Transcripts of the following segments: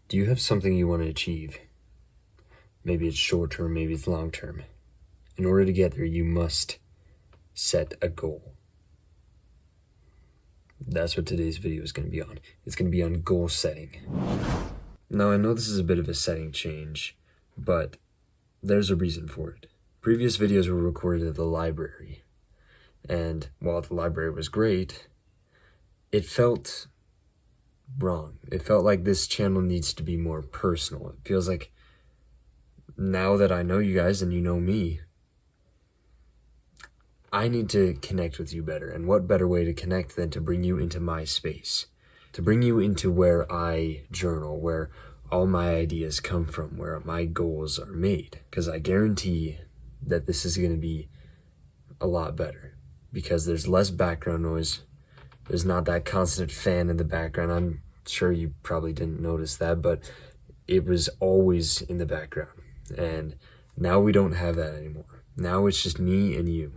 Do you have something you want to achieve? Maybe it's short term, maybe it's long term. In order to get there, you must set a goal. That's what today's video is going to be on. It's going to be on goal setting. Now, I know this is a bit of a setting change, but there's a reason for it. Previous videos were recorded at the library, and while the library was great, it felt wrong. It felt like this channel needs to be more personal. It feels like now that I know you guys and you know me, I need to connect with you better. And what better way to connect than to bring you into my space, to bring you into where I journal, where all my ideas come from, where my goals are made. Because I guarantee that this is going to be a lot better because there's less background noise. There's not that constant fan in the background. I'm sure you probably didn't notice that, but it was always in the background. And now we don't have that anymore. Now it's just me and you.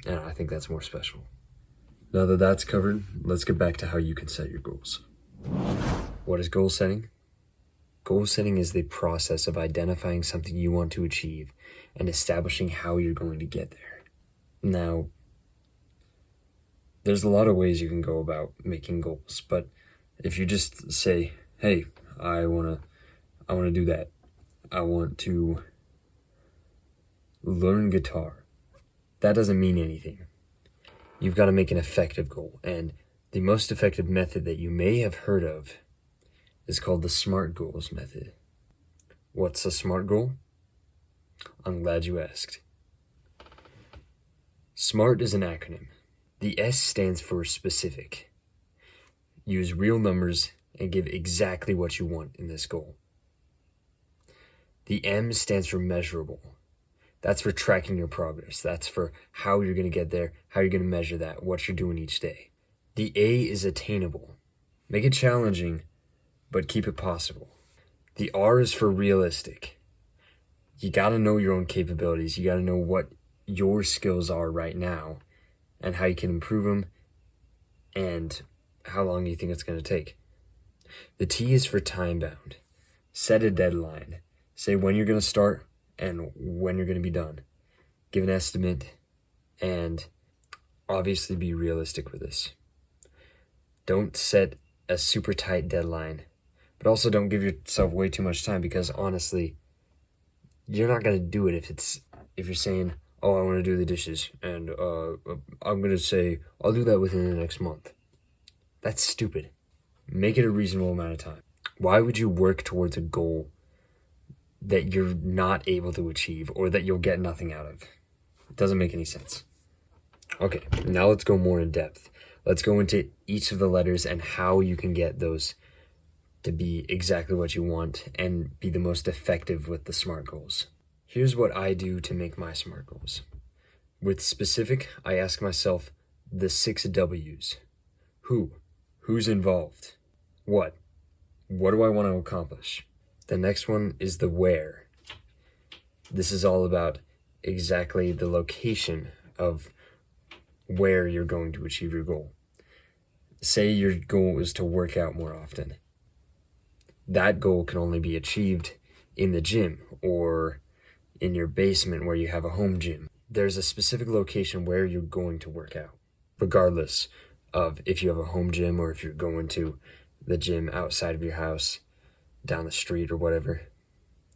And I think that's more special. Now that that's covered, let's get back to how you can set your goals. What is goal setting? Goal setting is the process of identifying something you want to achieve and establishing how you're going to get there. Now, there's a lot of ways you can go about making goals, but if you just say, hey, I want to do that. I want to learn guitar. That doesn't mean anything. You've got to make an effective goal, and the most effective method that you may have heard of is called the SMART goals method. What's a SMART goal? I'm glad you asked. SMART is an acronym. The S stands for specific. Use real numbers and give exactly what you want in this goal. The M stands for measurable. That's for tracking your progress. That's for how you're going to get there, how you're going to measure that, what you're doing each day. The A is attainable. Make it challenging, but keep it possible. The R is for realistic. You got to know your own capabilities. You got to know what your skills are right now and how you can improve them and how long you think it's going to take. The T is for time bound. Set a deadline. Say when you're going to start and when you're going to be done. Give an estimate and obviously be realistic with this. Don't set a super tight deadline, but also don't give yourself way too much time because honestly, you're not going to do it if you're saying, oh, I want to do the dishes and I'm going to say I'll do that within the next month. That's stupid. Make it a reasonable amount of time. Why would you work towards a goal that you're not able to achieve or that you'll get nothing out of? It doesn't make any sense. Okay, now let's go more in depth. Let's go into each of the letters and how you can get those to be exactly what you want and be the most effective with the SMART goals. Here's what I do to make my SMART goals. With specific, I ask myself the 6 W's. Who? Who's involved? What? What do I want to accomplish? The next one is the where. This is all about exactly the location of where you're going to achieve your goal. Say your goal is to work out more often. That goal can only be achieved in the gym or in your basement where you have a home gym. There's a specific location where you're going to work out, regardless of if you have a home gym or if you're going to the gym outside of your house, down the street or whatever.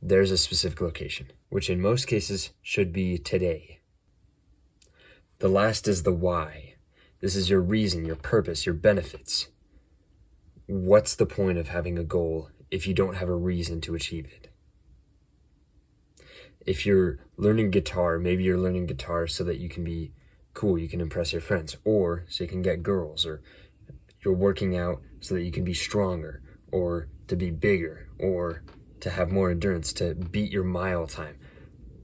There's a specific location, which in most cases should be today. The last is the why. This is your reason, your purpose, your benefits. What's the point of having a goal if you don't have a reason to achieve it? If you're learning guitar, maybe you're learning guitar so that you can be cool, you can impress your friends, or so you can get girls, or you're working out so that you can be stronger, or to be bigger, or to have more endurance, to beat your mile time.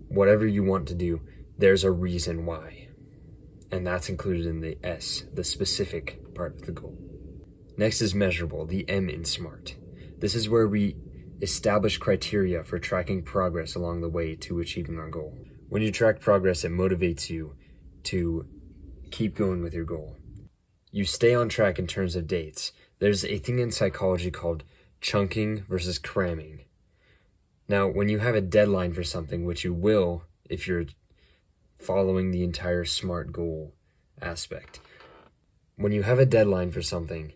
Whatever you want to do, there's a reason why. And that's included in the S, the specific part of the goal. Next is measurable, the M in SMART. This is where we establish criteria for tracking progress along the way to achieving our goal. When you track progress, it motivates you to keep going with your goal. You stay on track in terms of dates. There's a thing in psychology called chunking versus cramming. Now, when you have a deadline for something, which you will if you're following the entire SMART goal aspect, when you have a deadline for something,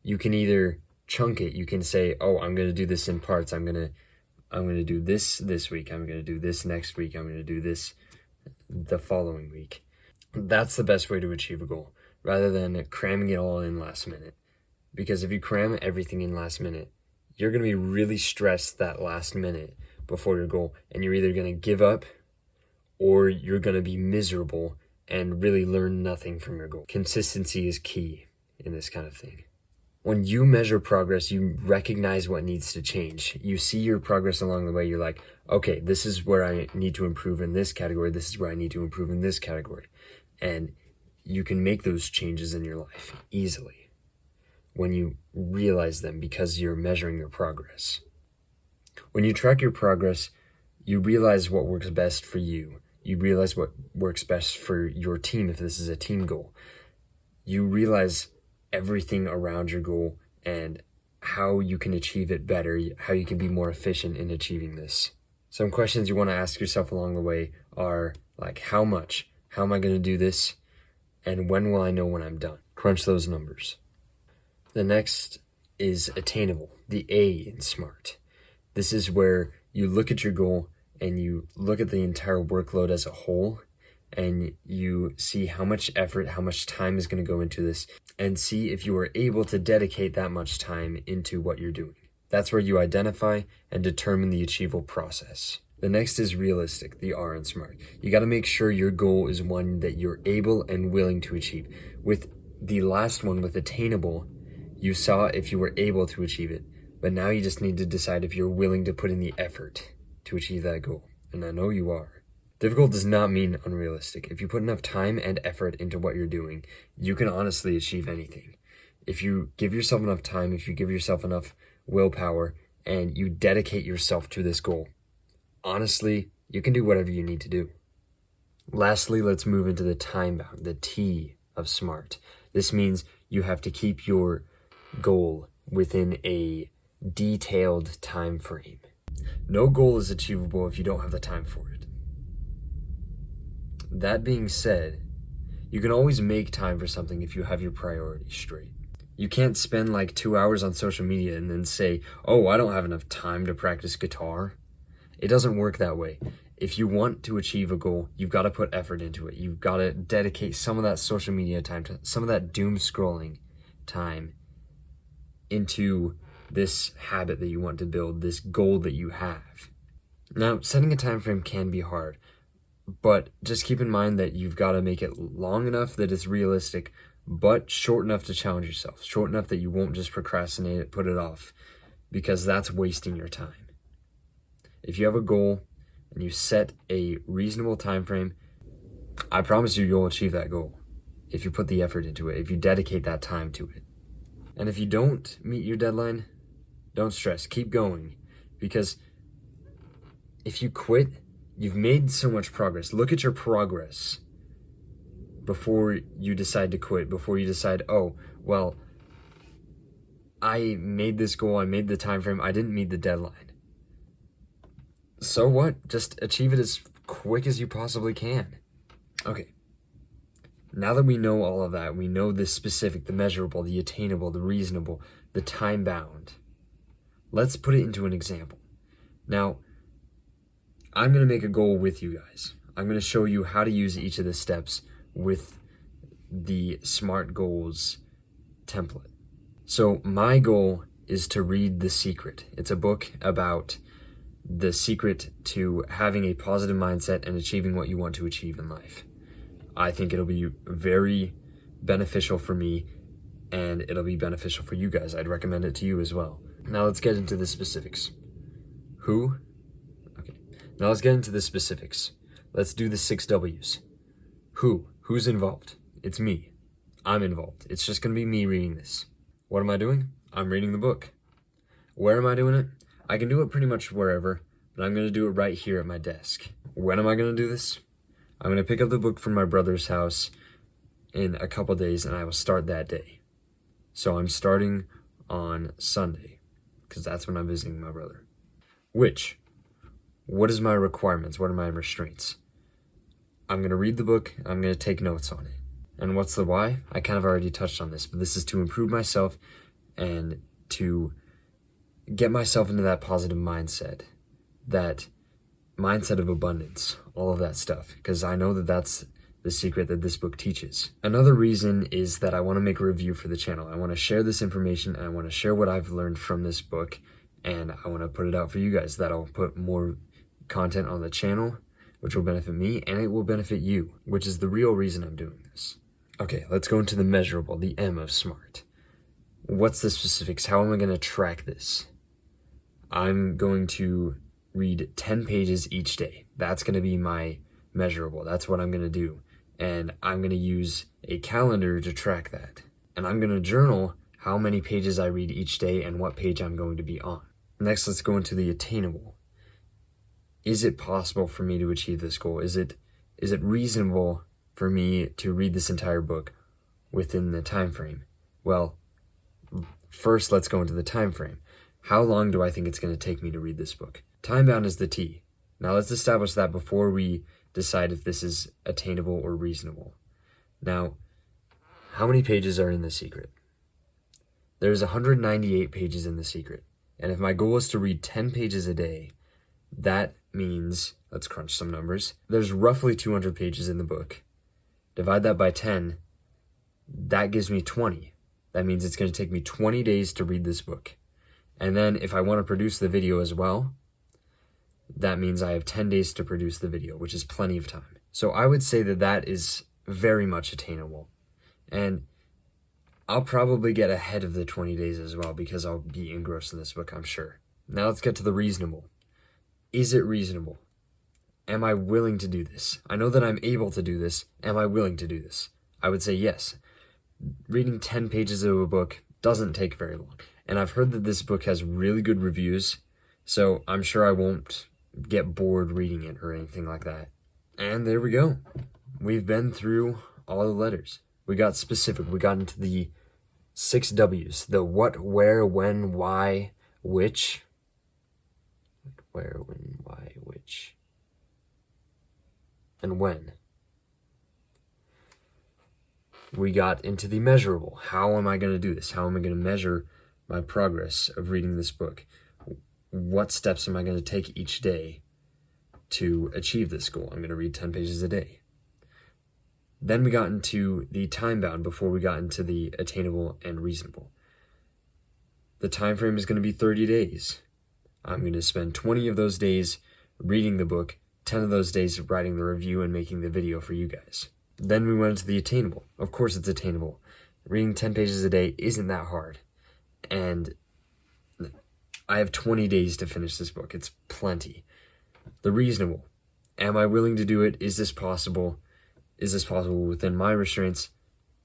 you can either chunk it. You can say, oh, I'm going to do this in parts. I'm going to do this week. I'm going to do this next week. I'm going to do this the following week. That's the best way to achieve a goal, rather than cramming it all in last minute. Because if you cram everything in last minute, you're going to be really stressed that last minute before your goal, and you're either going to give up or you're going to be miserable and really learn nothing from your goal. Consistency is key in this kind of thing. When you measure progress, you recognize what needs to change. You see your progress along the way. You're like, okay, this is where I need to improve in this category. This is where I need to improve in this category. And you can make those changes in your life easily when you realize them, because you're measuring your progress. When you track your progress, you realize what works best for you. You realize what works best for your team if this is a team goal. You realize everything around your goal and how you can achieve it better, how you can be more efficient in achieving this. Some questions you want to ask yourself along the way are like, how much? How am I going to do this? And when will I know when I'm done? Crunch those numbers. The next is attainable, the A in SMART. This is where you look at your goal and you look at the entire workload as a whole, and you see how much effort, how much time is going to go into this, and see if you are able to dedicate that much time into what you're doing. That's where you identify and determine the achievable process. The next is realistic, the R in SMART. You got to make sure your goal is one that you're able and willing to achieve. With the last one, with attainable, you saw if you were able to achieve it, but now you just need to decide if you're willing to put in the effort to achieve that goal. And I know you are. Difficult does not mean unrealistic. If you put enough time and effort into what you're doing, you can honestly achieve anything. If you give yourself enough time, if you give yourself enough willpower, and you dedicate yourself to this goal, honestly, you can do whatever you need to do. Lastly, let's move into the time bound, the T of SMART. This means you have to keep your goal within a detailed time frame. No goal is achievable if you don't have the time for it. That being said, you can always make time for something if you have your priorities straight. You can't spend like 2 hours on social media and then say, oh, I don't have enough time to practice guitar. It doesn't work that way. If you want to achieve a goal, you've got to put effort into it. You've got to dedicate some of that social media time, to some of that doom scrolling time into this habit that you want to build, this goal that you have. Now, setting a time frame can be hard, but just keep in mind that you've got to make it long enough that it's realistic, but short enough to challenge yourself, short enough that you won't just procrastinate it, put it off, because that's wasting your time. If you have a goal and you set a reasonable time frame, I promise you'll achieve that goal if you put the effort into it, if you dedicate that time to it. And if you don't meet your deadline, don't stress, keep going, because if you quit, you've made so much progress. Look at your progress before you decide to quit, before you decide, oh, well, I made this goal, I made the time frame, I didn't meet the deadline. So what? Just achieve it as quick as you possibly can. Okay. Now that we know all of that, we know the specific, the measurable, the attainable, the reasonable, the time bound. Let's put it into an example. Now, I'm going to make a goal with you guys. I'm going to show you how to use each of the steps with the SMART Goals template. So my goal is to read The Secret. It's a book about the secret to having a positive mindset and achieving what you want to achieve in life. I think it'll be very beneficial for me, and it'll be beneficial for you guys. I'd recommend it to you as well. Now let's get into the specifics. Who? Okay. Now let's get into the specifics. Let's do the 6 W's. Who? Who's involved? It's me. I'm involved. It's just going to be me reading this. What am I doing? I'm reading the book. Where am I doing it? I can do it pretty much wherever, but I'm going to do it right here at my desk. When am I going to do this? I'm going to pick up the book from my brother's house in a couple days, and I will start that day. So I'm starting on Sunday. because that's when I'm visiting my brother. What is my requirements? What are my restraints? I'm going to read the book. I'm going to take notes on it. And what's the why? I kind of already touched on this, but this is to improve myself and to get myself into that positive mindset, that mindset of abundance, all of that stuff, because I know that that's the secret that this book teaches. Another reason is that I want to make a review for the channel. I want to share this information, and I want to share what I've learned from this book, and I want to put it out for you guys. That'll put more content on the channel, which will benefit me, and it will benefit you, which is the real reason I'm doing this. Okay, let's go into the measurable, the M of SMART. What's the specifics? How am I going to track this? I'm going to read 10 pages each day. That's going to be my measurable. That's what I'm going to do. And I'm going to use a calendar to track that. And I'm going to journal how many pages I read each day and what page I'm going to be on. Next, let's go into the attainable. Is it possible for me to achieve this goal? Is it reasonable for me to read this entire book within the time frame? Well, first let's go into the time frame. How long do I think it's going to take me to read this book? Time-bound is the T. Now let's establish that before we decide if this is attainable or reasonable. Now, how many pages are in The Secret? There's 198 pages in The Secret. And if my goal is to read 10 pages a day, that means, let's crunch some numbers, there's roughly 200 pages in the book. Divide that by 10, that gives me 20. That means it's going to take me 20 days to read this book. And then if I want to produce the video as well, that means I have 10 days to produce the video, which is plenty of time. So I would say that that is very much attainable. And I'll probably get ahead of the 20 days as well because I'll be engrossed in this book, I'm sure. Now let's get to the reasonable. Is it reasonable? Am I willing to do this? I know that I'm able to do this. Am I willing to do this? I would say yes. Reading 10 pages of a book doesn't take very long. And I've heard that this book has really good reviews, so I'm sure I won't get bored reading it or anything like that. And there we go. We've been through all the letters. We got specific. We got into the 6 W's. The what, where, when, why, which. Where, when, why, which. And when. We got into the measurable. How am I going to do this? How am I going to measure my progress of reading this book? What steps am I going to take each day to achieve this goal? I'm going to read 10 pages a day. Then we got into the time bound before we got into the attainable and reasonable. The time frame is going to be 30 days. I'm going to spend 20 of those days reading the book, 10 of those days writing the review and making the video for you guys. Then we went into the attainable. Of course it's attainable. Reading 10 pages a day isn't that hard. And I have 20 days to finish this book. It's plenty. The reasonable. Am I willing to do it? Is this possible? Is this possible within my restraints?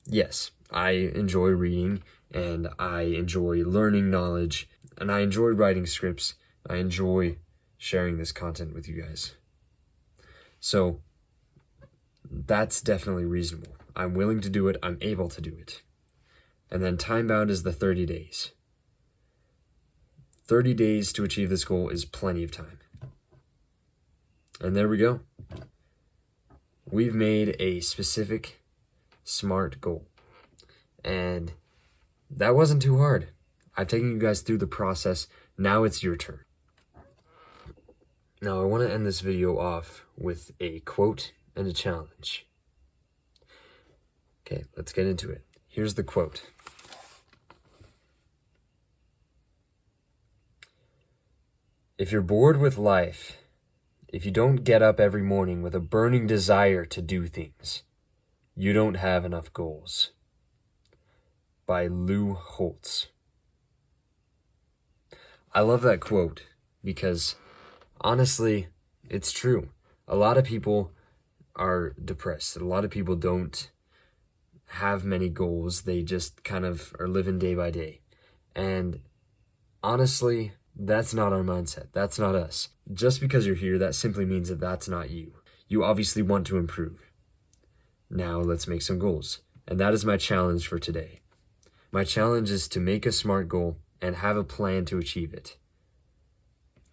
Yes. I enjoy reading and I enjoy learning knowledge and I enjoy writing scripts. I enjoy sharing this content with you guys. So that's definitely reasonable. I'm willing to do it. I'm able to do it. And then time bound is the 30 days. 30 days to achieve this goal is plenty of time. And there we go. We've made a specific, SMART goal. And that wasn't too hard. I've taken you guys through the process. Now it's your turn. Now I want to end this video off with a quote and a challenge. Okay, let's get into it. Here's the quote. If you're bored with life, if you don't get up every morning with a burning desire to do things, you don't have enough goals. By Lou Holtz. I love that quote because honestly, it's true. A lot of people are depressed. A lot of people don't have many goals. They just kind of are living day by day. And honestly, that's not our mindset. That's not us. Just because you're here, that simply means that that's not you. You obviously want to improve. Now let's make some goals. And that is my challenge for today. My challenge is to make a SMART goal and have a plan to achieve it.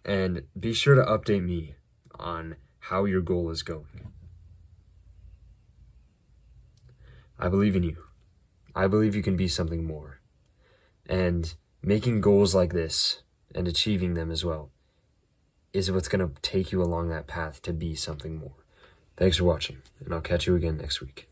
And be sure to update me on how your goal is going. I believe in you. I believe you can be something more. And making goals like this and achieving them as well is what's going to take you along that path to be something more. Thanks for watching, and I'll catch you again next week.